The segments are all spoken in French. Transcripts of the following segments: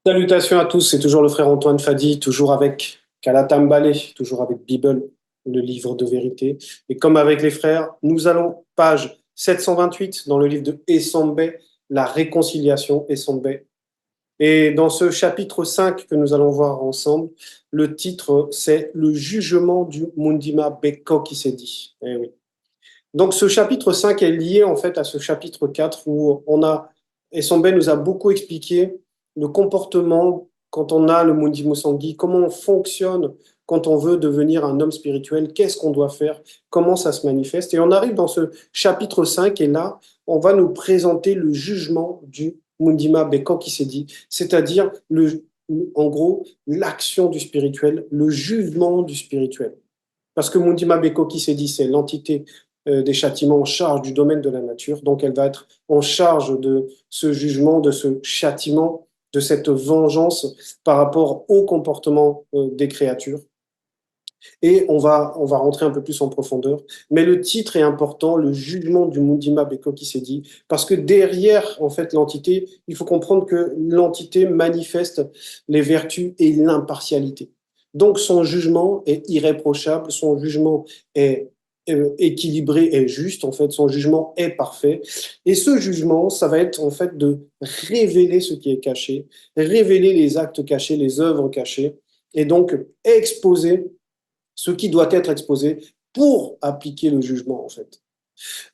Salutations à tous, c'est toujours le frère Antoine Fadi, toujours avec Kalatam Balé, toujours avec Bible, le livre de vérité. Et comme avec les frères, nous allons, page 728, dans le livre de Essambe, la réconciliation Essambe. Et dans ce chapitre 5 que nous allons voir ensemble, le titre, c'est le jugement du Mundima Beko qui s'est dit. Eh oui. Donc ce chapitre 5 est lié en fait à ce chapitre 4 où Essambe nous a beaucoup expliqué le comportement quand on a le Mundi Musangi, comment on fonctionne quand on veut devenir un homme spirituel, qu'est-ce qu'on doit faire, comment ça se manifeste. Et on arrive dans ce chapitre 5 et là, on va nous présenter le jugement du Mundima Bekan qui s'est dit, c'est-à-dire en gros l'action du spirituel, le jugement du spirituel. Parce que Mundima Beko qui s'est dit, c'est l'entité des châtiments en charge du domaine de la nature. Donc, elle va être en charge de ce jugement, de ce châtiment, de cette vengeance par rapport au comportement des créatures. Et on va rentrer un peu plus en profondeur. Mais le titre est important, le jugement du Mundima Beko qui s'est dit, parce que derrière, en fait, l'entité, il faut comprendre que l'entité manifeste les vertus et l'impartialité. Donc, son jugement est irréprochable, son jugement est équilibré et juste, en fait, son jugement est parfait. Et ce jugement, ça va être en fait de révéler ce qui est caché, révéler les actes cachés, les œuvres cachées, et donc exposer ce qui doit être exposé pour appliquer le jugement, en fait.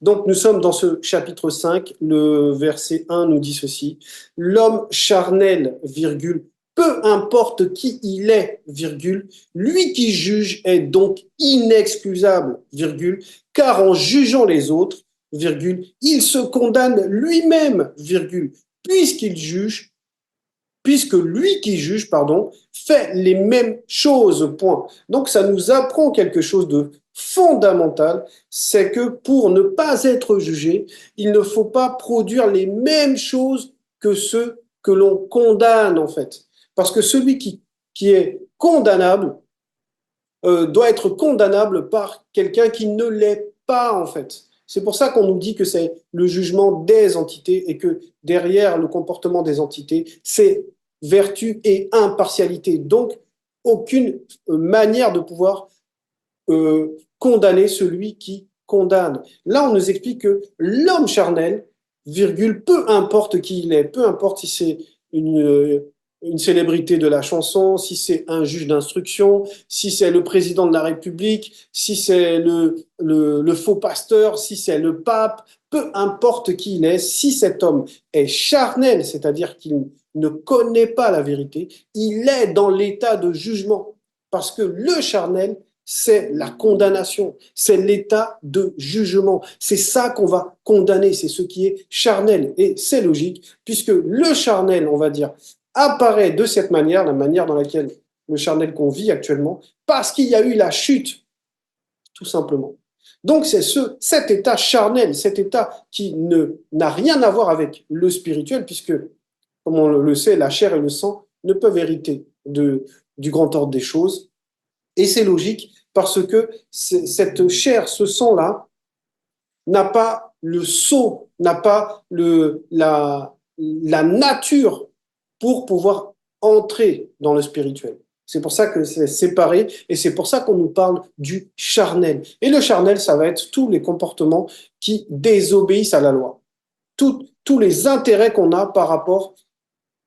Donc, nous sommes dans ce chapitre 5, le verset 1 nous dit ceci, l'homme charnel, virgule, peu importe qui il est, virgule, lui qui juge est donc inexcusable, virgule, car en jugeant les autres, virgule, il se condamne lui-même, virgule, puisqu'il juge puisque lui qui juge, pardon, fait les mêmes choses, point. Donc ça nous apprend quelque chose de fondamental, c'est que pour ne pas être jugé, il ne faut pas produire les mêmes choses que ceux que l'on condamne, en fait. Parce que celui qui est condamnable doit être condamnable par quelqu'un qui ne l'est pas, en fait. C'est pour ça qu'on nous dit que c'est le jugement des entités et que derrière le comportement des entités, c'est vertu et impartialité. Donc, aucune manière de pouvoir condamner celui qui condamne. Là, on nous explique que l'homme charnel, virgule, peu importe qui il est, peu importe si c'est une célébrité de la chanson, si c'est un juge d'instruction, si c'est le président de la République, si c'est le faux pasteur, si c'est le pape, peu importe qui il est, si cet homme est charnel, c'est-à-dire qu'il ne connaît pas la vérité, il est dans l'état de jugement. Parce que le charnel, c'est la condamnation, c'est l'état de jugement. C'est ça qu'on va condamner, c'est ce qui est charnel. Et c'est logique, puisque le charnel, on va dire, apparaît de cette manière, la manière dans laquelle le charnel qu'on vit actuellement, parce qu'il y a eu la chute, tout simplement. Donc c'est cet état charnel, cet état qui n'a rien à voir avec le spirituel, puisque, comme on le sait, la chair et le sang ne peuvent hériter du grand ordre des choses. Et c'est logique parce que cette chair, ce sang-là, n'a pas le sceau, n'a pas la nature pour pouvoir entrer dans le spirituel. C'est pour ça que c'est séparé et c'est pour ça qu'on nous parle du charnel. Et le charnel, ça va être tous les comportements qui désobéissent à la loi. Tous les intérêts qu'on a par rapport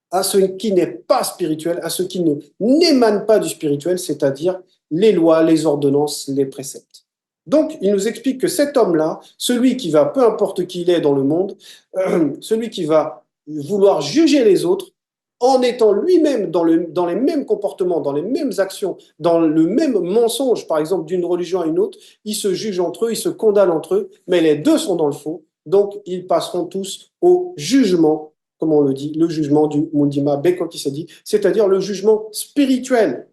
à ce qui n'est pas spirituel, à ce qui n'émane pas du spirituel, c'est-à-dire les lois, les ordonnances, les préceptes. Donc, il nous explique que cet homme-là, celui qui va, peu importe qui il est dans le monde, celui qui va vouloir juger les autres, en étant lui-même dans les mêmes comportements, dans les mêmes actions, dans le même mensonge, par exemple, d'une religion à une autre, ils se jugent entre eux, ils se condamnent entre eux, mais les deux sont dans le faux, donc ils passeront tous au jugement, comme on le dit, le jugement du Mundima Beko qui s'est dit, c'est-à-dire le jugement spirituel.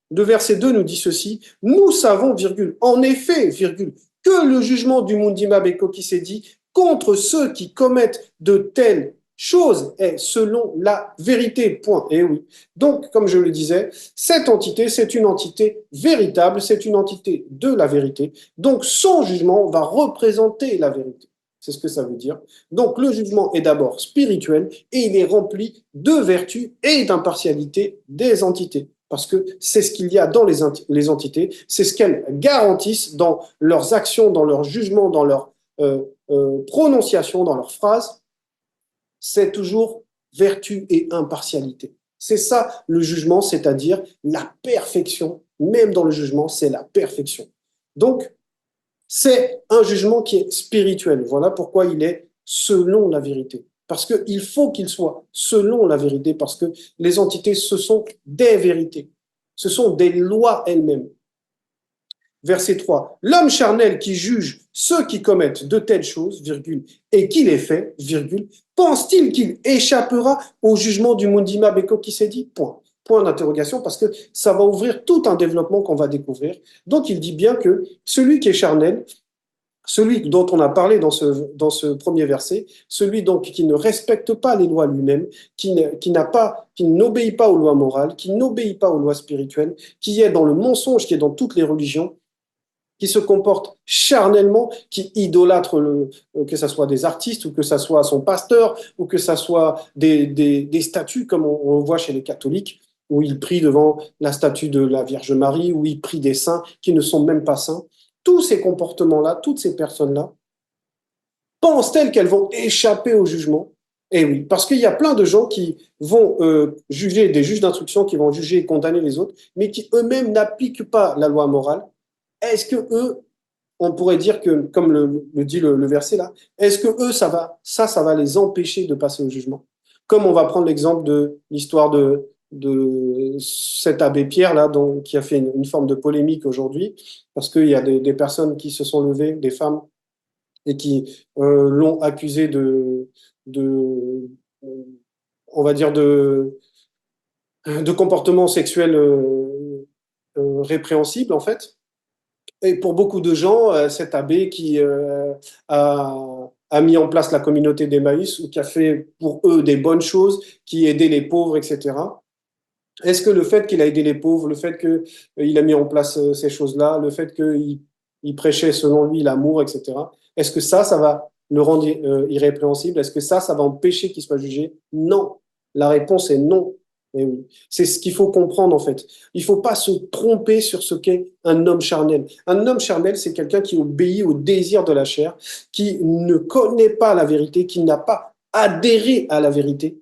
Le verset 2 nous dit ceci, nous savons, virgule, en effet, virgule, que le jugement du Mundima Beko qui s'est dit contre ceux qui commettent de telles choses est selon la vérité, point. Et oui. Donc, comme je le disais, cette entité, c'est une entité véritable, c'est une entité de la vérité. Donc, son jugement va représenter la vérité. C'est ce que ça veut dire. Donc le jugement est d'abord spirituel et il est rempli de vertu et d'impartialité des entités. Parce que c'est ce qu'il y a dans les entités, c'est ce qu'elles garantissent dans leurs actions, dans leurs jugements, dans leurs prononciations, dans leurs phrases. C'est toujours vertu et impartialité. C'est ça le jugement, c'est-à-dire la perfection. Même dans le jugement, c'est la perfection. Donc, c'est un jugement qui est spirituel. Voilà pourquoi il est selon la vérité. Parce qu'il faut qu'il soit selon la vérité, parce que les entités, ce sont des vérités. Ce sont des lois elles-mêmes. Verset 3. L'homme charnel qui juge ceux qui commettent de telles choses, virgule, et qui les fait, virgule, pense-t-il qu'il échappera au jugement du Mundima Beko qui s'est dit? Point. Point d'interrogation, parce que ça va ouvrir tout un développement qu'on va découvrir. Donc il dit bien que celui qui est charnel, celui dont on a parlé dans ce premier verset, celui donc qui ne respecte pas les lois lui-même, qui n'obéit pas aux lois morales, qui n'obéit pas aux lois spirituelles, qui est dans le mensonge, qui est dans toutes les religions, qui se comporte charnellement, qui idolâtre que ce soit des artistes ou que ce soit son pasteur ou que ce soit des statues comme on le voit chez les catholiques, où ils prient devant la statue de la Vierge Marie, où ils prient des saints qui ne sont même pas saints. Tous ces comportements-là, toutes ces personnes-là, pensent-elles qu'elles vont échapper au jugement? Eh oui, parce qu'il y a plein de gens qui vont juger, des juges d'instruction qui vont juger et condamner les autres, mais qui eux-mêmes n'appliquent pas la loi morale. Est-ce que eux, on pourrait dire que, comme le dit le verset là, est-ce que eux, ça va les empêcher de passer au jugement? Comme on va prendre l'exemple de l'histoire de cet abbé Pierre là, qui a fait une forme de polémique aujourd'hui, parce qu'il y a des personnes qui se sont levées, des femmes, et qui l'ont accusé de, on va dire, de comportement sexuel répréhensible en fait. Et pour beaucoup de gens, cet abbé qui a mis en place la communauté d'Emmaüs, ou qui a fait pour eux des bonnes choses, qui aidait les pauvres, etc. Est-ce que le fait qu'il a aidé les pauvres, le fait qu'il a mis en place ces choses-là, le fait qu'il prêchait selon lui l'amour, etc., est-ce que ça va le rendre irrépréhensible? Est-ce que ça va empêcher qu'il soit jugé? Non. La réponse est non. Et oui. C'est ce qu'il faut comprendre en fait. Il ne faut pas se tromper sur ce qu'est un homme charnel. Un homme charnel, c'est quelqu'un qui obéit au désir de la chair, qui ne connaît pas la vérité, qui n'a pas adhéré à la vérité,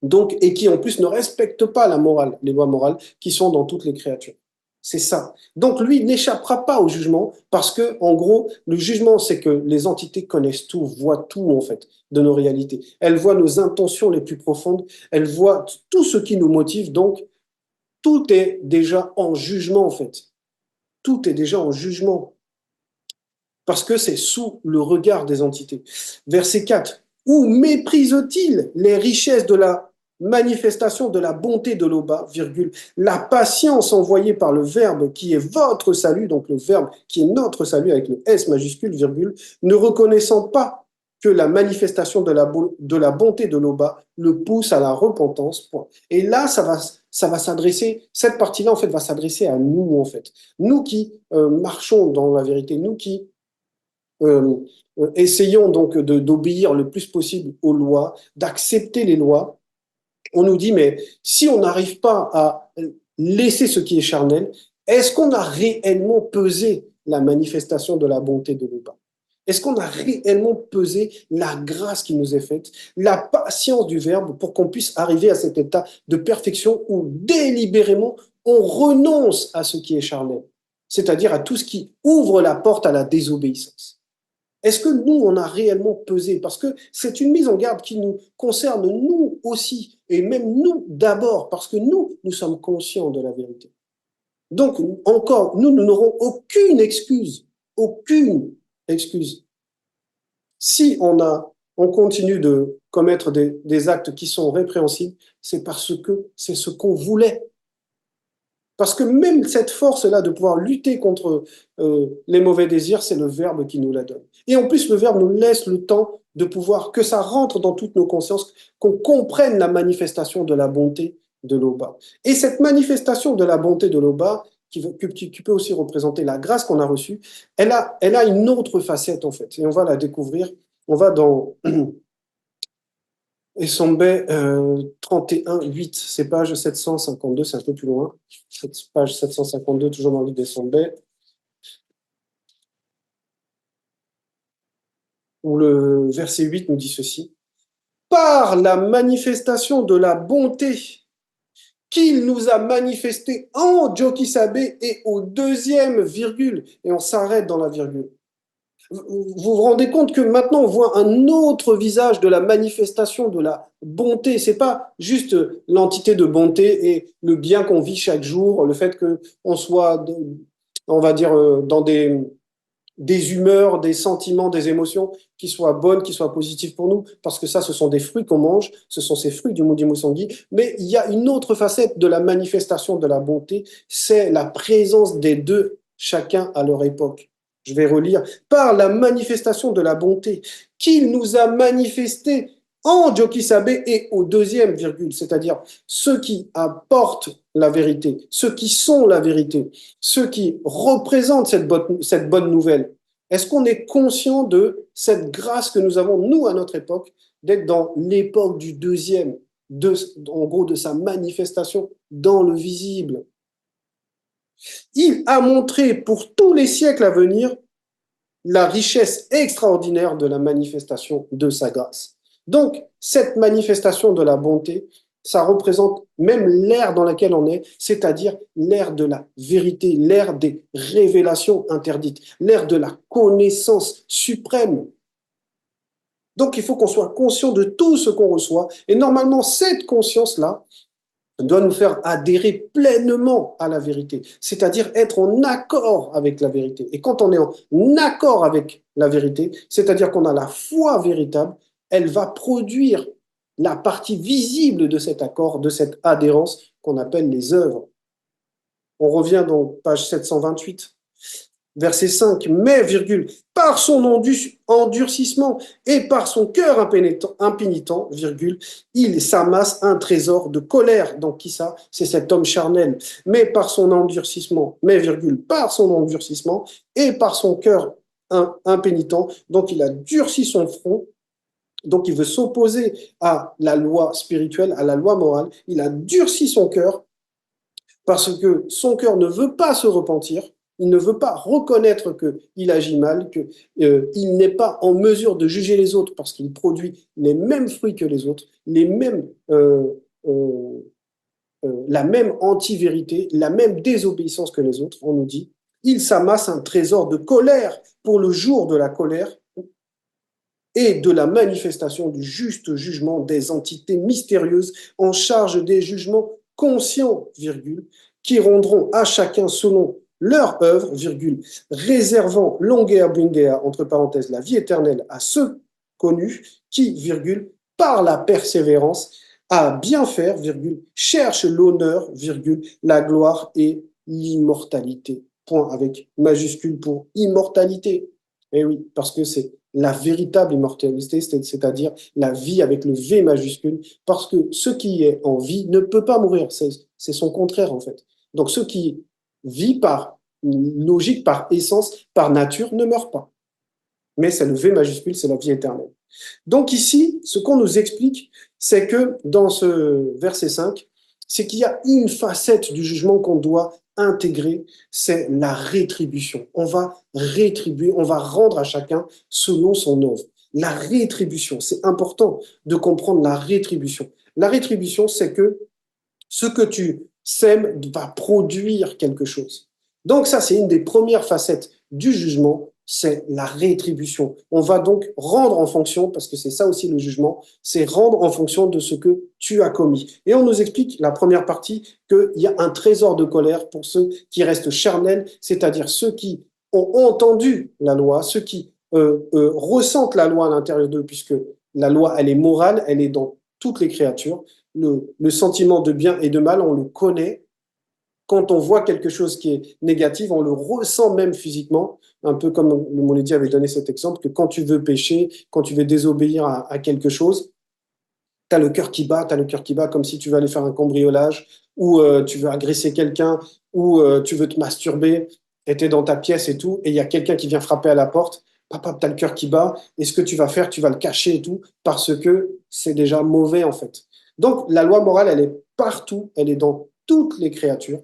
donc, et qui en plus ne respecte pas la morale, les lois morales qui sont dans toutes les créatures. C'est ça. Donc lui n'échappera pas au jugement parce que, en gros, le jugement, c'est que les entités connaissent tout, voient tout en fait de nos réalités. Elles voient nos intentions les plus profondes, elles voient tout ce qui nous motive. Donc, tout est déjà en jugement en fait. Tout est déjà en jugement parce que c'est sous le regard des entités. Verset 4. Où méprise-t-il les richesses de la manifestation de la bonté de l'Oba, virgule, la patience envoyée par le Verbe qui est votre salut, donc le Verbe qui est notre salut avec le S majuscule, virgule, ne reconnaissant pas que la manifestation de la bonté de l'Oba le pousse à la repentance. Point. Et là, ça va s'adresser, cette partie-là, en fait, va s'adresser à nous, en fait. Nous qui marchons dans la vérité, nous qui euh, essayons donc d'obéir le plus possible aux lois, d'accepter les lois. On nous dit, mais si on n'arrive pas à laisser ce qui est charnel, est-ce qu'on a réellement pesé la manifestation de la bonté de l'Oba? Est-ce qu'on a réellement pesé la grâce qui nous est faite, la patience du Verbe pour qu'on puisse arriver à cet état de perfection où délibérément on renonce à ce qui est charnel, c'est-à-dire à tout ce qui ouvre la porte à la désobéissance? Est-ce que nous, on a réellement pesé? Parce que c'est une mise en garde qui nous concerne nous aussi, et même nous d'abord, parce que nous sommes conscients de la vérité. Donc, encore, nous n'aurons aucune excuse. Si on continue de commettre des actes qui sont répréhensibles, c'est parce que c'est ce qu'on voulait. Parce que même cette force-là de pouvoir lutter contre les mauvais désirs, c'est le Verbe qui nous la donne. Et en plus, le Verbe nous laisse le temps de pouvoir, que ça rentre dans toutes nos consciences, qu'on comprenne la manifestation de la bonté de l'Oba. Et cette manifestation de la bonté de l'Oba, qui peut aussi représenter la grâce qu'on a reçue, elle a une autre facette en fait, et on va la découvrir On va dans Essombe 31.8, c'est page 752, c'est un peu plus loin. Page 752, toujours dans le livre d'Essombe, où le verset 8 nous dit ceci. Par la manifestation de la bonté qu'il nous a manifestée en Jokisabe et au deuxième virgule, et on s'arrête dans la virgule. Vous vous rendez compte que maintenant on voit un autre visage de la manifestation de la bonté. C'est pas juste l'entité de bonté et le bien qu'on vit chaque jour, le fait qu'on soit, on va dire, dans des humeurs, des sentiments, des émotions qui soient bonnes, qui soient positives pour nous, parce que ça, ce sont des fruits qu'on mange, ce sont ces fruits du Mudi Musangi. Mais il y a une autre facette de la manifestation de la bonté, c'est la présence des deux, chacun à leur époque. Je vais relire. Par la manifestation de la bonté qu'il nous a manifesté en Jokisabe et au deuxième virgule, c'est-à-dire ceux qui apportent la vérité, ceux qui sont la vérité, ceux qui représentent cette bonne nouvelle. Est-ce qu'on est conscient de cette grâce que nous avons, nous, à notre époque, d'être dans l'époque du deuxième, en gros, de sa manifestation dans le visible? Il a montré pour tous les siècles à venir la richesse extraordinaire de la manifestation de sa grâce. Donc, cette manifestation de la bonté, ça représente même l'ère dans laquelle on est, c'est-à-dire l'ère de la vérité, l'ère des révélations interdites, l'ère de la connaissance suprême. Donc, il faut qu'on soit conscient de tout ce qu'on reçoit. Et normalement, cette conscience-là doit nous faire adhérer pleinement à la vérité, c'est-à-dire être en accord avec la vérité. Et quand on est en accord avec la vérité, c'est-à-dire qu'on a la foi véritable, elle va produire la partie visible de cet accord, de cette adhérence qu'on appelle les œuvres. On revient donc page 728. Verset 5, mais, virgule, par son endurcissement et par son cœur impénitent, virgule, il s'amasse un trésor de colère. Donc, qui ça? C'est cet homme charnel. Mais par son endurcissement, mais, virgule, par son endurcissement et par son cœur impénitent, donc il a durci son front. Donc, il veut s'opposer à la loi spirituelle, à la loi morale. Il a durci son cœur parce que son cœur ne veut pas se repentir, il ne veut pas reconnaître qu'il agit mal, qu'il n'est pas en mesure de juger les autres parce qu'il produit les mêmes fruits que les autres, euh, la même anti-vérité, la même désobéissance que les autres, on nous dit. Il s'amasse un trésor de colère pour le jour de la colère et de la manifestation du juste jugement des entités mystérieuses en charge des jugements conscients, virgule, qui rendront à chacun selon leur œuvre, virgule, réservant longueur bungea, entre parenthèses, la vie éternelle à ceux connus qui, virgule, par la persévérance, à bien faire, virgule, cherchent l'honneur, virgule, la gloire et l'immortalité. Point avec majuscule pour immortalité. Et oui, parce que c'est la véritable immortalité, c'est-à-dire la vie avec le V majuscule, parce que ce qui est en vie ne peut pas mourir, c'est son contraire en fait. Donc ce qui vit par logique, par essence, par nature, ne meurt pas. Mais c'est le V majuscule, c'est la vie éternelle. Donc ici, ce qu'on nous explique, c'est que dans ce verset 5, c'est qu'il y a une facette du jugement qu'on doit intégrer, c'est la rétribution. On va rétribuer, on va rendre à chacun selon son œuvre. La rétribution, c'est important de comprendre la rétribution. La rétribution, c'est que ce que tu sèmes va produire quelque chose. Donc ça, c'est une des premières facettes du jugement, c'est la rétribution. On va donc rendre en fonction, parce que c'est ça aussi le jugement, c'est rendre en fonction de ce que tu as commis. Et on nous explique, la première partie, qu'il y a un trésor de colère pour ceux qui restent charnels, c'est-à-dire ceux qui ont entendu la loi, ceux qui ressentent la loi à l'intérieur d'eux, puisque la loi, elle est morale, elle est dans toutes les créatures. Le sentiment de bien et de mal, on le connaît. Quand on voit quelque chose qui est négatif, on le ressent même physiquement, un peu comme le Mouledi avait donné cet exemple, que quand tu veux pécher, quand tu veux désobéir à quelque chose, tu as le cœur qui bat, tu as le cœur qui bat comme si tu veux aller faire un cambriolage, ou tu veux agresser quelqu'un, ou tu veux te masturber, et tu es dans ta pièce et tout, et il y a quelqu'un qui vient frapper à la porte, Papa, tu as le cœur qui bat, et ce que tu vas faire, tu vas le cacher et tout, parce que c'est déjà mauvais en fait. Donc la loi morale, elle est partout, elle est dans toutes les créatures,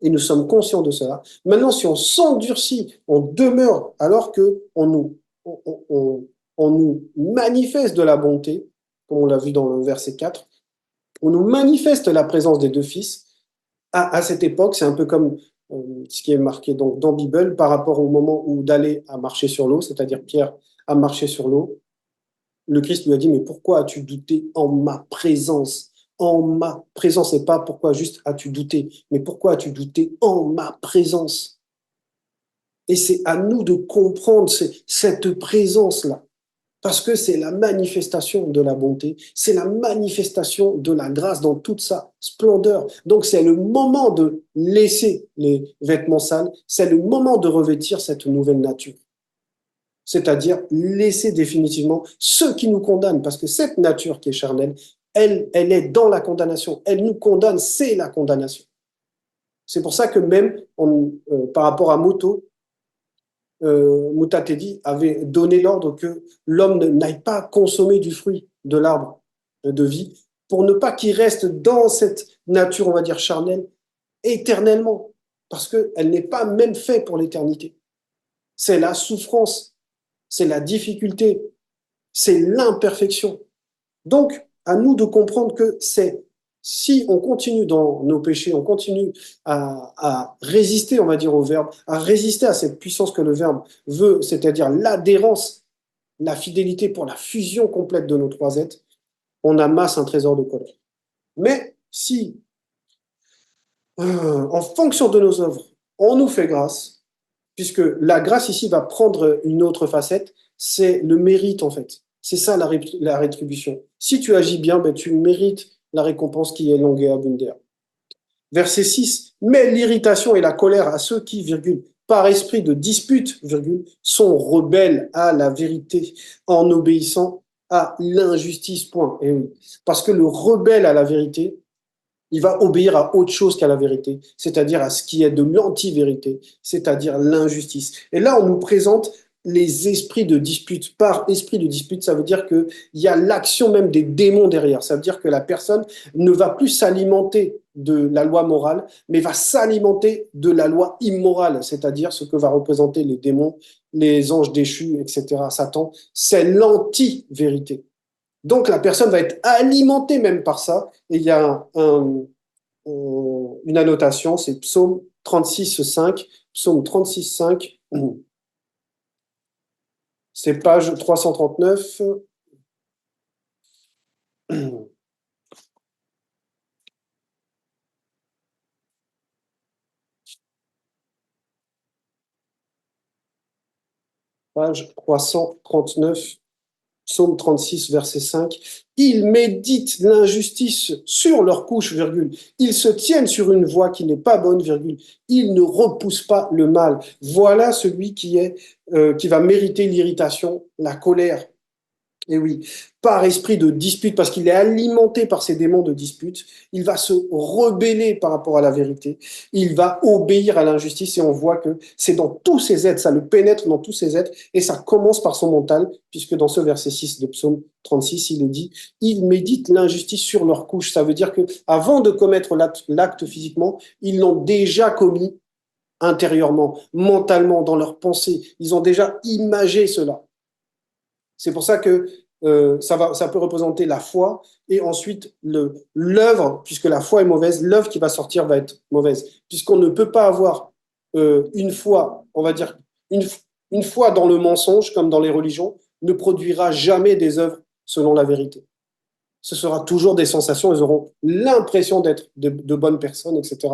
et nous sommes conscients de cela. Maintenant, si on s'endurcit, on demeure, alors que on nous manifeste de la bonté, comme on l'a vu dans le verset 4, on nous manifeste la présence des deux fils, à cette époque, c'est un peu comme ce qui est marqué dans Bible par rapport au moment où d'aller à marcher sur l'eau, c'est-à-dire Pierre a marché sur l'eau. Le Christ lui a dit, mais pourquoi as-tu douté en ma présence? En ma présence, et pas pourquoi juste as-tu douté, mais pourquoi as-tu douté en ma présence? Et c'est à nous de comprendre cette présence-là. Parce que c'est la manifestation de la bonté, c'est la manifestation de la grâce dans toute sa splendeur. Donc c'est le moment de laisser les vêtements sales, c'est le moment de revêtir cette nouvelle nature. C'est-à-dire laisser définitivement ceux qui nous condamnent, parce que cette nature qui est charnelle, elle est dans la condamnation, elle nous condamne, c'est la condamnation. C'est pour ça que même par rapport à Moto, Mutatedi avait donné l'ordre que l'homme n'aille pas consommer du fruit de l'arbre de vie pour ne pas qu'il reste dans cette nature, on va dire, charnelle, éternellement, parce qu'elle n'est pas même faite pour l'éternité. C'est la souffrance, c'est la difficulté, c'est l'imperfection. Donc, à nous de comprendre que c'est si on continue dans nos péchés, on continue à résister, on va dire, au Verbe, à résister à cette puissance que le Verbe veut, c'est-à-dire l'adhérence, la fidélité pour la fusion complète de nos trois êtres, on amasse un trésor de colère. Mais si, en fonction de nos œuvres, on nous fait grâce, puisque la grâce ici va prendre une autre facette, c'est le mérite en fait. C'est ça la rétribution. Si tu agis bien, ben, tu mérites la récompense qui est longue et abondante. Verset 6. Mais l'irritation et la colère à ceux qui, virgule, par esprit de dispute, virgule, sont rebelles à la vérité en obéissant à l'injustice. Point. Et oui. Parce que le rebelle à la vérité, il va obéir à autre chose qu'à la vérité, c'est-à-dire à ce qui est de l'anti-vérité, c'est-à-dire l'injustice. Et là, on nous présente les esprits de dispute. Par esprit de dispute, ça veut dire qu'il y a l'action même des démons derrière. Ça veut dire que la personne ne va plus s'alimenter de la loi morale, mais va s'alimenter de la loi immorale, c'est-à-dire ce que va représenter les démons, les anges déchus, etc., Satan. C'est l'anti-vérité. Donc la personne va être alimentée même par ça. Et il y a une annotation, c'est Psaume 36,5. Psaume 36,5, c'est page 339. Page 339. Psaume 36, verset 5. Ils méditent l'injustice sur leur couche, virgule. Ils se tiennent sur une voie qui n'est pas bonne, virgule. Ils ne repoussent pas le mal. Voilà celui qui va mériter l'irritation, la colère. Et oui, par esprit de dispute, parce qu'il est alimenté par ces démons de dispute, il va se rebeller par rapport à la vérité, il va obéir à l'injustice, et on voit que c'est dans tous ses êtres, ça le pénètre dans tous ses êtres, et ça commence par son mental, puisque dans ce verset 6 de Psaume 36, il est dit, ils méditent l'injustice sur leur couche. Ça veut dire que avant de commettre l'acte physiquement, ils l'ont déjà commis intérieurement, mentalement, dans leur pensée. Ils ont déjà imagé cela. C'est pour ça que ça peut représenter la foi et ensuite l'œuvre, puisque la foi est mauvaise, l'œuvre qui va sortir va être mauvaise. Puisqu'on ne peut pas avoir une foi, on va dire, une, une foi dans le mensonge, comme dans les religions, ne produira jamais des œuvres selon la vérité. Ce sera toujours des sensations, ils auront l'impression d'être de bonnes personnes, etc.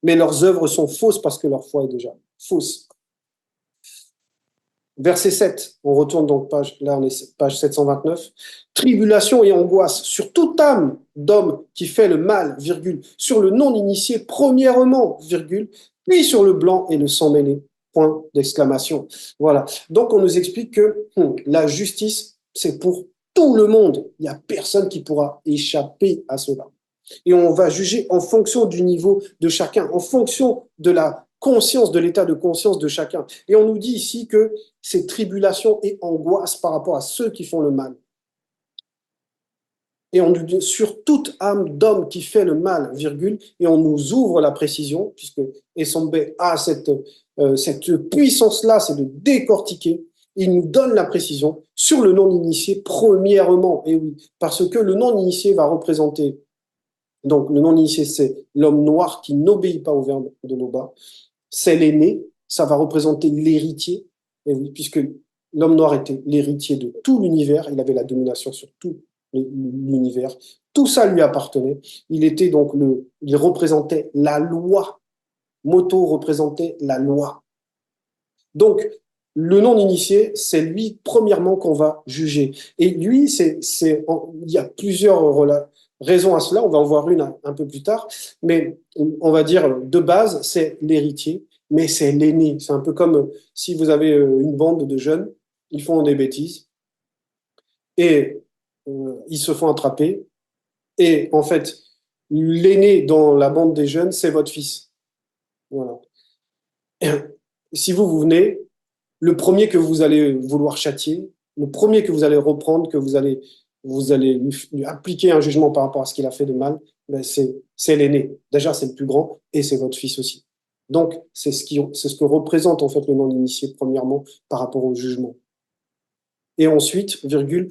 Mais leurs œuvres sont fausses parce que leur foi est déjà fausse. Verset 7, on retourne donc là on est page 729. Tribulation et angoisse sur toute âme d'homme qui fait le mal, virgule, sur le non-initié premièrement, virgule, puis sur le blanc et le sang mêlé, point d'exclamation. Voilà, donc on nous explique que la justice, c'est pour tout le monde. Il n'y a personne qui pourra échapper à cela. Et on va juger en fonction du niveau de chacun, en fonction de la conscience de l'état de conscience de chacun. Et on nous dit ici que c'est tribulation et angoisse par rapport à ceux qui font le mal. Et on nous dit sur toute âme d'homme qui fait le mal, virgule, et on nous ouvre la précision, puisque Essombe a cette puissance-là, c'est de décortiquer. Il nous donne la précision sur le non-initié, premièrement, et oui, parce que le non-initié va représenter, donc le non-initié, c'est l'homme noir qui n'obéit pas au verbe de Noba, c'est l'aîné, ça va représenter l'héritier, et oui, puisque l'homme noir était l'héritier de tout l'univers, il avait la domination sur tout l'univers, tout ça lui appartenait, il était donc il représentait la loi, Moto représentait la loi. Donc, le non-initié, c'est lui, premièrement, qu'on va juger. Et lui, il y a plusieurs raisons à cela, on va en voir une un peu plus tard, mais on va dire, de base, c'est l'héritier, mais c'est l'aîné. C'est un peu comme si vous avez une bande de jeunes, ils font des bêtises, et ils se font attraper, et en fait, l'aîné dans la bande des jeunes, c'est votre fils. Voilà. Et si vous venez, le premier que vous allez vouloir châtier, le premier que vous allez reprendre, que vous allez lui appliquer un jugement par rapport à ce qu'il a fait de mal, ben c'est l'aîné. Déjà, c'est le plus grand et c'est votre fils aussi. Donc, c'est ce que représente en fait le non-initié, premièrement, par rapport au jugement. Et ensuite, virgule,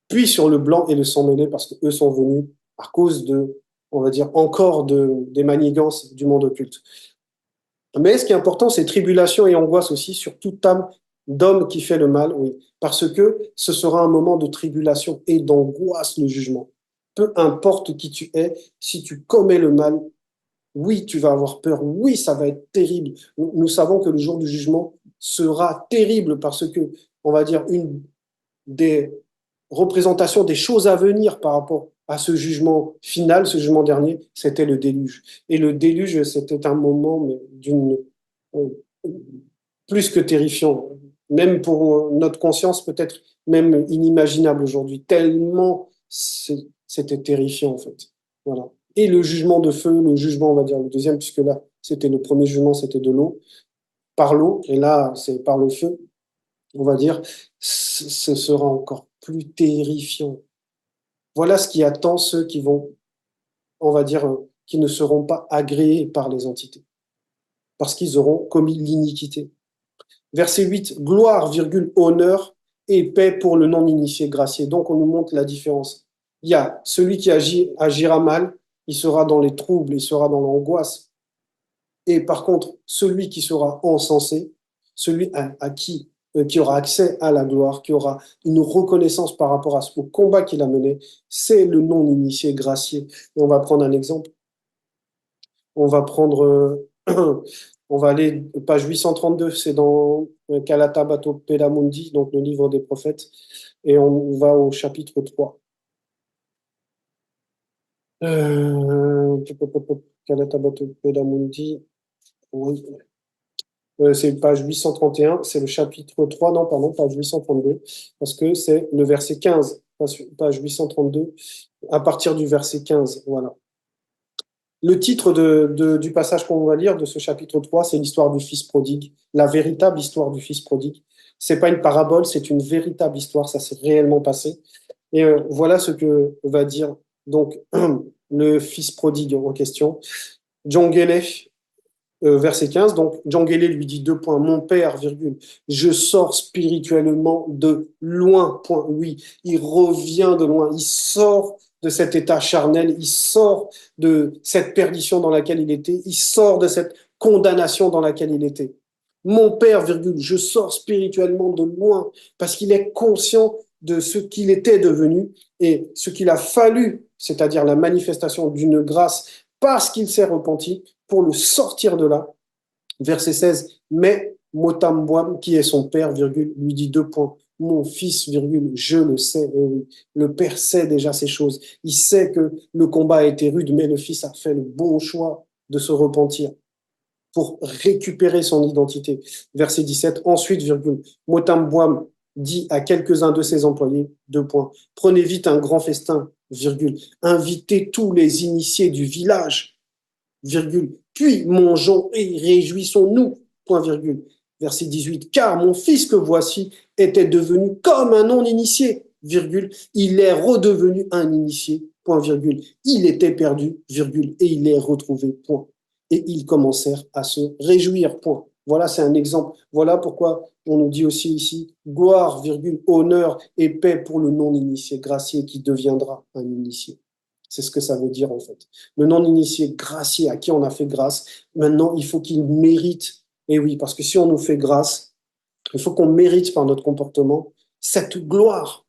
puis sur le blanc et le sang mêlé, parce qu'eux sont venus à cause on va dire, encore des manigances du monde occulte. Mais ce qui est important, c'est tribulation et angoisse aussi sur toute âme d'homme qui fait le mal, oui. Parce que ce sera un moment de tribulation et d'angoisse, le jugement. Peu importe qui tu es, si tu commets le mal, oui, tu vas avoir peur, oui, ça va être terrible. Nous savons que le jour du jugement sera terrible parce que, on va dire, une des représentations des choses à venir par rapport à ce jugement final, ce jugement dernier, c'était le déluge. Et le déluge, c'était un moment euh, plus que terrifiant, même pour notre conscience, peut-être même inimaginable aujourd'hui, tellement c'était terrifiant en fait. Voilà. Et le jugement de feu, le jugement, on va dire le deuxième, puisque là, c'était le premier jugement, c'était de l'eau, par l'eau, et là, c'est par le feu, on va dire, ce sera encore plus terrifiant. Voilà ce qui attend ceux qui vont, on va dire, qui ne seront pas agréés par les entités, parce qu'ils auront commis l'iniquité. Verset 8, gloire, virgule, honneur et paix pour le non-initié gracié. Donc, on nous montre la différence. Il y a celui qui agira mal, il sera dans les troubles, il sera dans l'angoisse. Et par contre, celui qui sera encensé, celui qui aura accès à la gloire, qui aura une reconnaissance par rapport au combat qu'il a mené, c'est le non-initié gracié. Et on va prendre un exemple. On va prendre, on va aller page 832, c'est dans Kalata Bato Pedamundi, donc le livre des prophètes, et on va au chapitre 3. Kalata Bato Pedamundi, oui. C'est page 831, c'est le chapitre 3, non, pardon, page 832, parce que c'est le verset 15, page 832, à partir du verset 15, voilà. Le titre du passage qu'on va lire, de ce chapitre 3, c'est l'histoire du fils prodigue, la véritable histoire du fils prodigue. C'est pas une parabole, c'est une véritable histoire, ça s'est réellement passé. Et voilà ce que va dire donc le fils prodigue en question. Djongele, verset 15, donc Djongele lui dit deux points, mon père, virgule, je sors spirituellement de loin, point, oui, il revient de loin, il sort de cet état charnel, il sort de cette perdition dans laquelle il était, il sort de cette condamnation dans laquelle il était. Mon père, virgule, je sors spirituellement de loin parce qu'il est conscient de ce qu'il était devenu et ce qu'il a fallu, c'est-à-dire la manifestation d'une grâce parce qu'il s'est repenti pour le sortir de là. Verset 16, mais Motamboam, qui est son père, virgule, lui dit deux points. Mon fils, virgule, je le sais. Et oui, le père sait déjà ces choses. Il sait que le combat a été rude, mais le fils a fait le bon choix de se repentir pour récupérer son identité. Verset 17, ensuite, virgule, Motamboam dit à quelques-uns de ses employés, deux points, prenez vite un grand festin, virgule, invitez tous les initiés du village. virgule. Puis mangeons et réjouissons-nous, point virgule. Verset 18, car mon fils que voici était devenu comme un non-initié, virgule. Il est redevenu un initié, point virgule. Il était perdu, virgule, et il est retrouvé, point. Et ils commencèrent à se réjouir, point. Voilà, c'est un exemple. Voilà pourquoi on nous dit aussi ici, gloire, virgule, honneur et paix pour le non-initié gracié qui deviendra un initié. C'est ce que ça veut dire en fait. Le non-initié gracié à qui on a fait grâce, maintenant il faut qu'il mérite. Et oui, parce que si on nous fait grâce, il faut qu'on mérite par notre comportement cette gloire.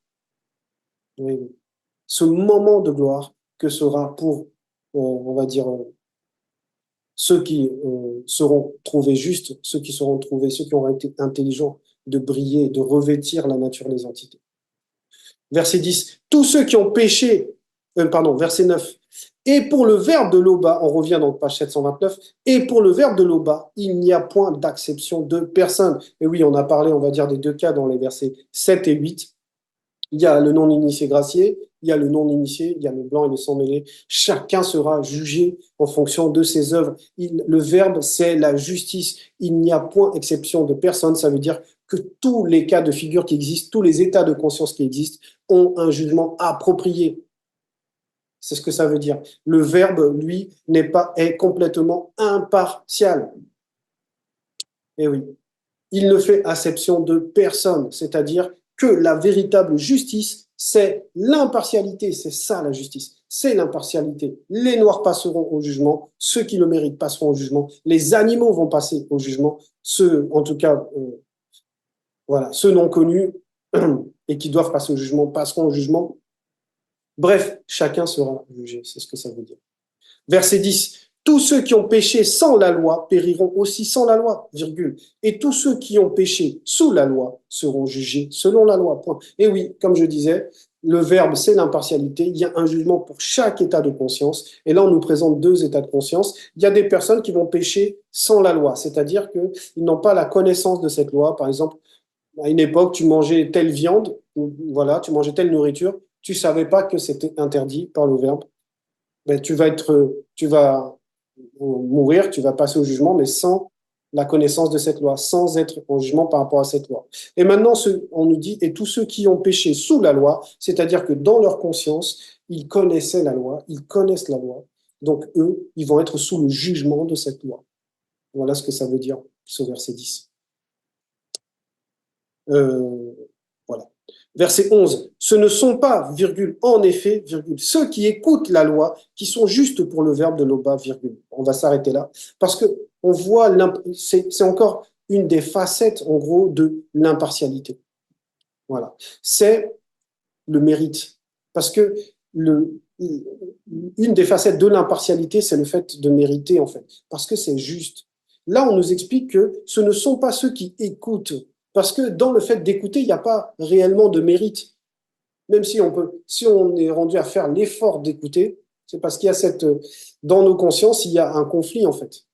Oui, oui. Ce moment de gloire que sera pour, on va dire, ceux qui seront trouvés justes, ceux qui seront trouvés, ceux qui auront été intelligents, de briller, de revêtir la nature des entités. Verset 10, tous ceux qui ont péché, verset 9, et pour le verbe de l'Oba, on revient donc page 729, et pour le verbe de l'Oba, il n'y a point d'acception de personne. Et oui, on a parlé, on va dire, des deux cas dans les versets 7 et 8. Il y a le non-initié gracié, il y a le non-initié, il y a le blanc et le sang mêlé. Chacun sera jugé en fonction de ses œuvres. Le verbe, c'est la justice. Il n'y a point exception de personne. Ça veut dire que tous les cas de figure qui existent, tous les états de conscience qui existent, ont un jugement approprié. C'est ce que ça veut dire. Le verbe, lui, est complètement impartial. Eh oui. Il ne fait acception de personne, c'est-à-dire que la véritable justice, c'est l'impartialité, c'est ça la justice, c'est l'impartialité. Les Noirs passeront au jugement, ceux qui le méritent passeront au jugement, les animaux vont passer au jugement, ceux, en tout cas, voilà, ceux non connus et qui doivent passer au jugement passeront au jugement. Bref, chacun sera jugé, c'est ce que ça veut dire. Verset 10. Tous ceux qui ont péché sans la loi périront aussi sans la loi, virgule. Et tous ceux qui ont péché sous la loi seront jugés selon la loi. Point. Et oui, comme je disais, le verbe, c'est l'impartialité. Il y a un jugement pour chaque état de conscience. Et là, on nous présente deux états de conscience. Il y a des personnes qui vont pécher sans la loi, c'est-à-dire qu'ils n'ont pas la connaissance de cette loi. Par exemple, à une époque, tu mangeais telle viande, voilà, tu mangeais telle nourriture, tu savais pas que c'était interdit par le verbe. Ben, tu vas mourir, tu vas passer au jugement, mais sans la connaissance de cette loi, sans être en jugement par rapport à cette loi. Et maintenant, on nous dit, et tous ceux qui ont péché sous la loi, c'est-à-dire que dans leur conscience, ils connaissaient la loi, ils connaissent la loi, donc eux, ils vont être sous le jugement de cette loi. Voilà ce que ça veut dire, ce verset 10. Voilà. Verset 11. Ce ne sont pas, virgule, en effet, virgule, ceux qui écoutent la loi, qui sont justes pour le verbe de l'Oba, virgule. On va s'arrêter là. Parce que on voit, c'est encore une des facettes, en gros, de l'impartialité. Voilà. C'est le mérite. Parce que une des facettes de l'impartialité, c'est le fait de mériter, en fait. Parce que c'est juste. Là, on nous explique que ce ne sont pas ceux qui écoutent. Parce que dans le fait d'écouter, il n'y a pas réellement de mérite. Même si on est rendu à faire l'effort d'écouter, c'est parce qu'il y a dans nos consciences, il y a un conflit, en fait.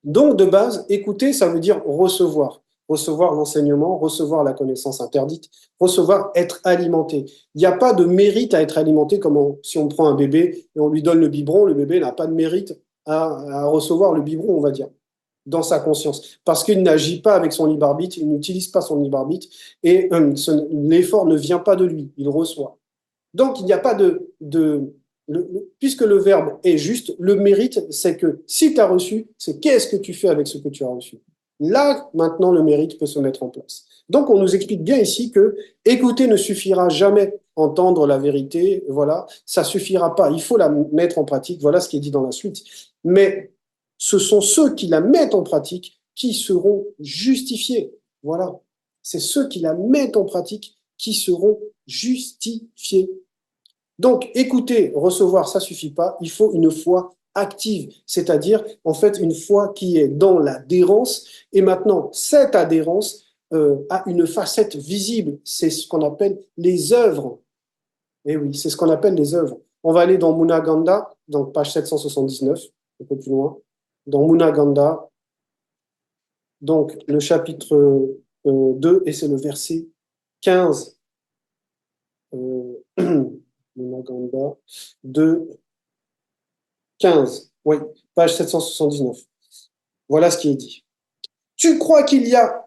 Donc, de base, écouter, ça veut dire recevoir. Recevoir l'enseignement, recevoir la connaissance interdite, recevoir être alimenté. Il n'y a pas de mérite à être alimenté comme si on prend un bébé et on lui donne le biberon, le bébé n'a pas de mérite à recevoir le biberon, on va dire, dans sa conscience. Parce qu'il n'agit pas avec son libre arbitre, il n'utilise pas son libre arbitre et l'effort ne vient pas de lui, il reçoit. Donc, il n'y a pas puisque le verbe est juste, le mérite, c'est que si tu as reçu, c'est qu'est-ce que tu fais avec ce que tu as reçu. Là, maintenant, le mérite peut se mettre en place. Donc, on nous explique bien ici que écouter ne suffira jamais, entendre la vérité, voilà, ça suffira pas. Il faut la mettre en pratique. Voilà ce qui est dit dans la suite. Mais ce sont ceux qui la mettent en pratique qui seront justifiés. Voilà. C'est ceux qui la mettent en pratique qui seront justifiés. Donc, écouter, recevoir, ça suffit pas. Il faut une foi active, c'est-à-dire, en fait, une foi qui est dans l'adhérence. Et maintenant, cette adhérence a une facette visible. C'est ce qu'on appelle les œuvres. Et oui, c'est ce qu'on appelle les œuvres. On va aller dans Munaganda, donc page 779, un peu plus loin. Dans Munaganda, donc le chapitre 2, et c'est le verset 15. Munaganda 2, 15. Oui, page 779. Voilà ce qui est dit. Tu crois qu'il y a,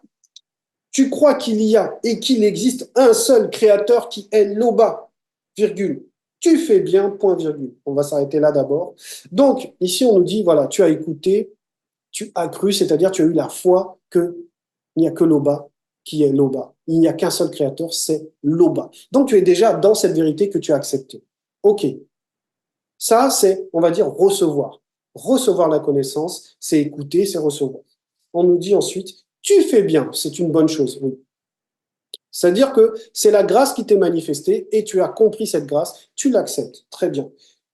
tu crois qu'il y a et qu'il existe un seul créateur qui est Loba, virgule. Tu fais bien, point virgule. On va s'arrêter là d'abord. Donc, ici, on nous dit, voilà, tu as écouté, tu as cru, c'est-à-dire tu as eu la foi qu'il n'y a que Loba qui est Loba. Il n'y a qu'un seul créateur, c'est Loba. Donc, tu es déjà dans cette vérité que tu as acceptée. OK. Ça, c'est, on va dire, recevoir. Recevoir la connaissance, c'est écouter, c'est recevoir. On nous dit ensuite, tu fais bien, c'est une bonne chose. Oui. C'est-à-dire que c'est la grâce qui t'est manifestée et tu as compris cette grâce, tu l'acceptes. Très bien.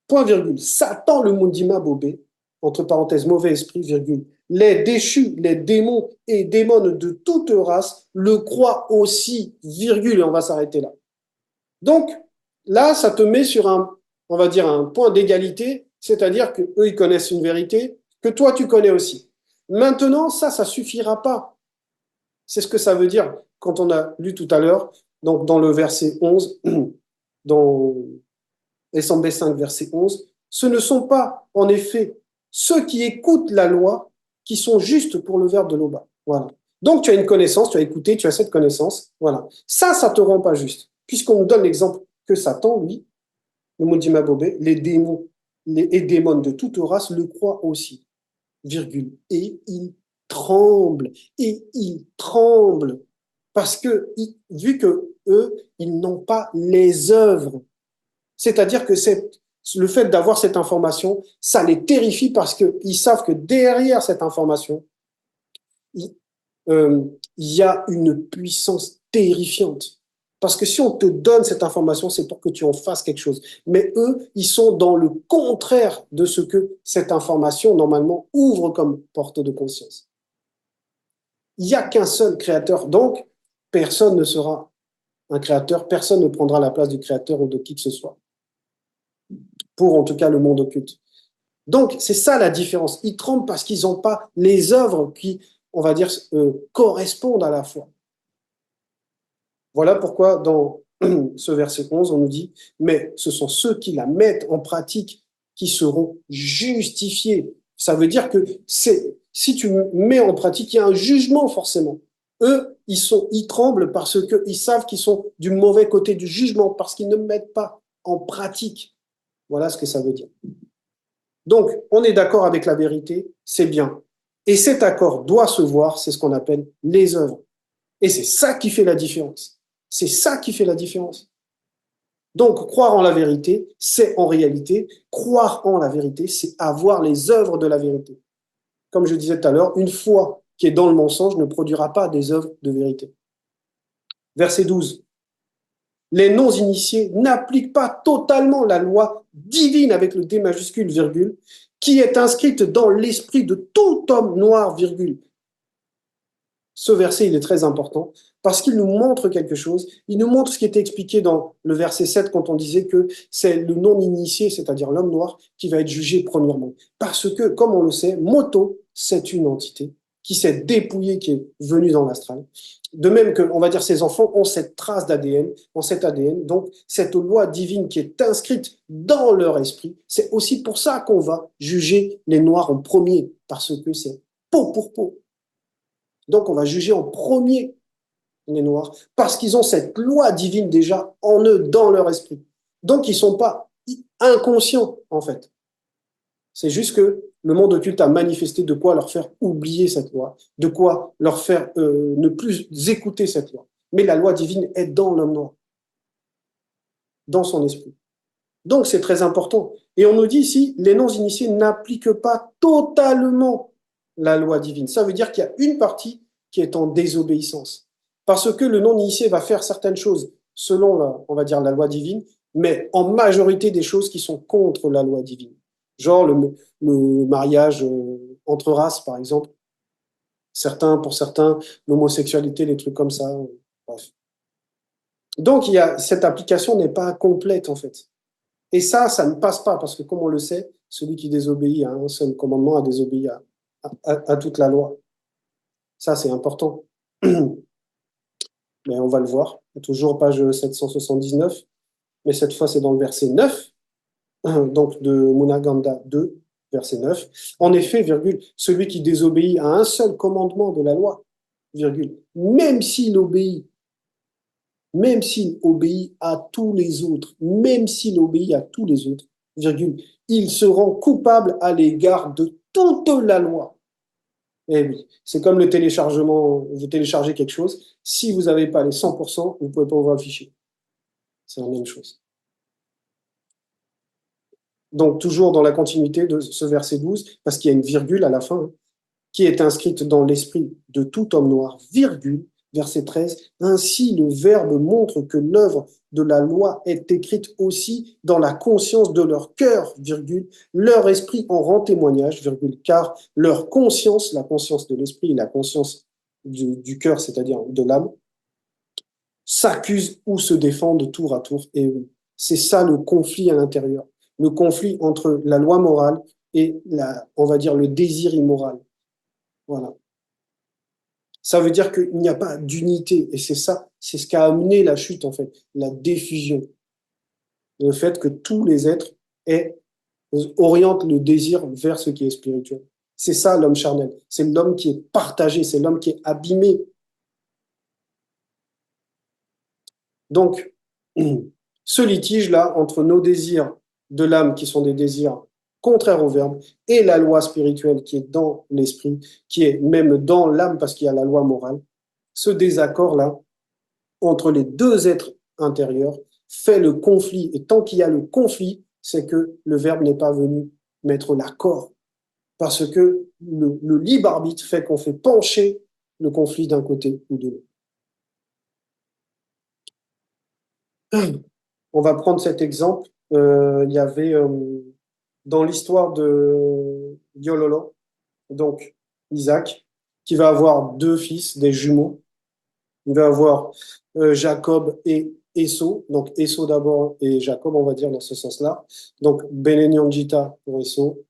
Point virgule. Satan, le mundima bobé, entre parenthèses, mauvais esprit, virgule. Les déchus, les démons et démons de toute race le croient aussi, virgule, et on va s'arrêter là. Donc, là, ça te met sur un, on va dire, un point d'égalité, c'est-à-dire qu'eux, ils connaissent une vérité que toi, tu connais aussi. Maintenant, ça suffira pas. C'est ce que ça veut dire quand on a lu tout à l'heure, donc dans le verset 11, dans Essemblée 5, verset 11, ce ne sont pas, en effet, ceux qui écoutent la loi qui sont justes pour le verbe de l'Oba. Voilà. Donc, tu as une connaissance, tu as écouté, tu as cette connaissance. Voilà. Ça te rend pas juste. Puisqu'on nous donne l'exemple que Satan, lui, le Maudima Bobé, les démons et démons de toute race le croient aussi. Virgule. Et ils tremblent. Et ils tremblent. Parce que, vu que eux, ils n'ont pas les œuvres. C'est-à-dire que le fait d'avoir cette information, ça les terrifie parce qu'ils savent que derrière cette information, il, il y a une puissance terrifiante. Parce que si on te donne cette information, c'est pour que tu en fasses quelque chose. Mais eux, ils sont dans le contraire de ce que cette information, normalement, ouvre comme porte de conscience. Il n'y a qu'un seul créateur, donc personne ne sera un créateur, personne ne prendra la place du créateur ou de qui que ce soit, pour en tout cas le monde occulte. Donc, c'est ça la différence. Ils tremblent parce qu'ils n'ont pas les œuvres qui, on va dire, correspondent à la foi. Voilà pourquoi dans ce verset 11, on nous dit, mais ce sont ceux qui la mettent en pratique qui seront justifiés. Ça veut dire que si tu mets en pratique, il y a un jugement forcément. Eux, ils tremblent parce qu'ils savent qu'ils sont du mauvais côté du jugement, parce qu'ils ne mettent pas en pratique. Voilà ce que ça veut dire. Donc, on est d'accord avec la vérité, c'est bien. Et cet accord doit se voir, c'est ce qu'on appelle les œuvres. Et c'est ça qui fait la différence. C'est ça qui fait la différence. Donc, croire en la vérité, c'est en réalité, croire en la vérité, c'est avoir les œuvres de la vérité. Comme je disais tout à l'heure, une foi qui est dans le mensonge ne produira pas des œuvres de vérité. Verset 12. Les non-initiés n'appliquent pas totalement la loi divine avec le D majuscule, virgule, qui est inscrite dans l'esprit de tout homme noir, virgule. Ce verset, il est très important parce qu'il nous montre quelque chose. Il nous montre ce qui était expliqué dans le verset 7 quand on disait que c'est le non-initié, c'est-à-dire l'homme noir, qui va être jugé premièrement. Parce que, comme on le sait, Moto, c'est une entité qui s'est dépouillée, qui est venue dans l'astral. De même que, on va dire, ces enfants ont cette trace d'ADN, ont cet ADN, donc cette loi divine qui est inscrite dans leur esprit. C'est aussi pour ça qu'on va juger les noirs en premier, parce que c'est peau pour peau. Donc, on va juger en premier les Noirs parce qu'ils ont cette loi divine déjà en eux, dans leur esprit. Donc, ils ne sont pas inconscients, en fait. C'est juste que le monde occulte a manifesté de quoi leur faire oublier cette loi, de quoi leur faire ne plus écouter cette loi. Mais la loi divine est dans l'homme noir, dans son esprit. Donc, c'est très important. Et on nous dit ici, les non-initiés n'appliquent pas totalement la loi divine. Ça veut dire qu'il y a une partie qui est en désobéissance. Parce que le non-initié va faire certaines choses selon, on va dire, la loi divine, mais en majorité des choses qui sont contre la loi divine. Genre le mariage entre races, par exemple. Pour certains, l'homosexualité, les trucs comme ça. Bref. Donc, cette application n'est pas complète, en fait. Et ça ne passe pas, parce que comme on le sait, celui qui désobéit à un seul commandement a désobéi à toute la loi. Ça, c'est important. Mais on va le voir. Toujours page 779. Mais cette fois, c'est dans le verset 9, donc de Munaganda 2. verset 9. En effet, virgule, celui qui désobéit à un seul commandement de la loi, virgule, même s'il obéit à tous les autres, même s'il obéit à tous les autres, virgule, il se rend coupable à l'égard de toute la loi. Eh oui, c'est comme le téléchargement, vous téléchargez quelque chose, si vous n'avez pas les 100%, vous ne pouvez pas ouvrir le fichier. C'est la même chose. Donc, toujours dans la continuité de ce verset 12, parce qu'il y a une virgule à la fin, qui est inscrite dans l'esprit de tout homme noir, virgule, verset 13, ainsi le Verbe montre que l'œuvre de la loi est écrite aussi dans la conscience de leur cœur, virgule, leur esprit en rend témoignage, virgule, car leur conscience, la conscience de l'esprit et la conscience du cœur, c'est-à-dire de l'âme, s'accusent ou se défendent tour à tour. Et oui, c'est ça le conflit à l'intérieur, le conflit entre la loi morale et on va dire, le désir immoral. Voilà. Ça veut dire qu'il n'y a pas d'unité. Et c'est ça, c'est ce qui a amené la chute, en fait, la diffusion. Le fait que tous les êtres orientent le désir vers ce qui est spirituel. C'est ça l'homme charnel. C'est l'homme qui est partagé, c'est l'homme qui est abîmé. Donc, ce litige-là entre nos désirs de l'âme, qui sont des désirs contraires au Verbe, et la loi spirituelle qui est dans l'esprit, qui est même dans l'âme parce qu'il y a la loi morale, ce désaccord-là entre les deux êtres intérieurs fait le conflit. Et tant qu'il y a le conflit, c'est que le Verbe n'est pas venu mettre l'accord. Parce que le libre arbitre fait qu'on fait pencher le conflit d'un côté ou de l'autre. On va prendre cet exemple. Il y avait dans l'histoire de Yololo, donc Isaac, qui va avoir deux fils, des jumeaux. Il va avoir Jacob et Esau. Donc Esau d'abord et Jacob, on va dire dans ce sens-là. Donc Benenyanjita pour Esau,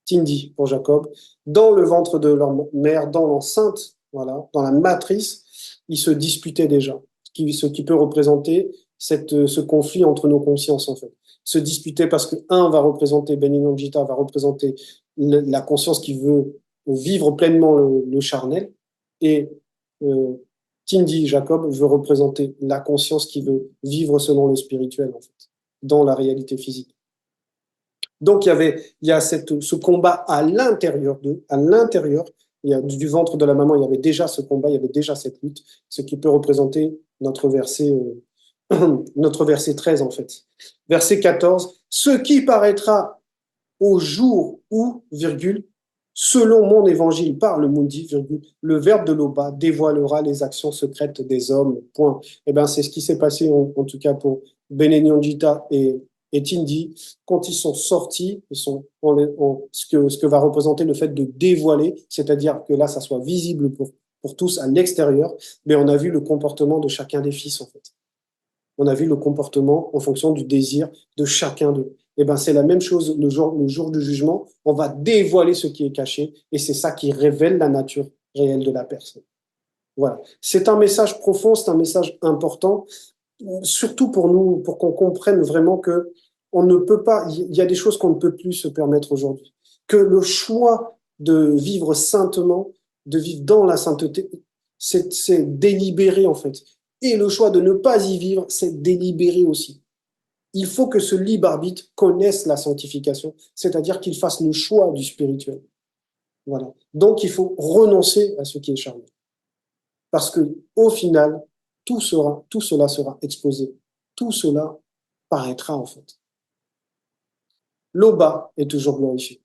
Tindi pour Jacob. Dans le ventre de leur mère, dans l'enceinte, voilà, dans la matrice, ils se disputaient déjà. Ce qui peut représenter ce conflit entre nos consciences, en fait. Se disputer parce que un va représenter, Benenyanjita va représenter la conscience qui veut vivre pleinement le charnel, et euh, Tindi, Jacob, veut représenter la conscience qui veut vivre selon le spirituel, en fait, dans la réalité physique. Donc, il y a ce combat à l'intérieur d'eux, à l'intérieur, du ventre de la maman, il y avait déjà ce combat, il y avait déjà cette lutte, ce qui peut représenter notre verset 13, en fait. Verset 14, ce qui paraîtra au jour où, virgule, selon mon évangile par le Mundi, virgule, le Verbe de l'Oba dévoilera les actions secrètes des hommes, point. Eh bien, c'est ce qui s'est passé, en tout cas, pour Benenyanjita et Tindi, quand ils sont sortis, ils sont ce que va représenter le fait de dévoiler, c'est-à-dire que là, ça soit visible pour tous à l'extérieur, mais on a vu le comportement de chacun des fils, en fait. On a vu le comportement en fonction du désir de chacun d'eux. Eh ben, c'est la même chose le jour du jugement. On va dévoiler ce qui est caché et c'est ça qui révèle la nature réelle de la personne. Voilà. C'est un message profond, c'est un message important, surtout pour nous, pour qu'on comprenne vraiment que on ne peut pas, il y a des choses qu'on ne peut plus se permettre aujourd'hui. Que le choix de vivre saintement, de vivre dans la sainteté, c'est délibéré en fait. Et le choix de ne pas y vivre, c'est délibéré aussi. Il faut que ce libre arbitre connaisse la sanctification, c'est-à-dire qu'il fasse le choix du spirituel. Voilà. Donc il faut renoncer à ce qui est charnel. Parce que au final, tout cela sera exposé. Tout cela paraîtra en fait. L'Oba est toujours glorifié.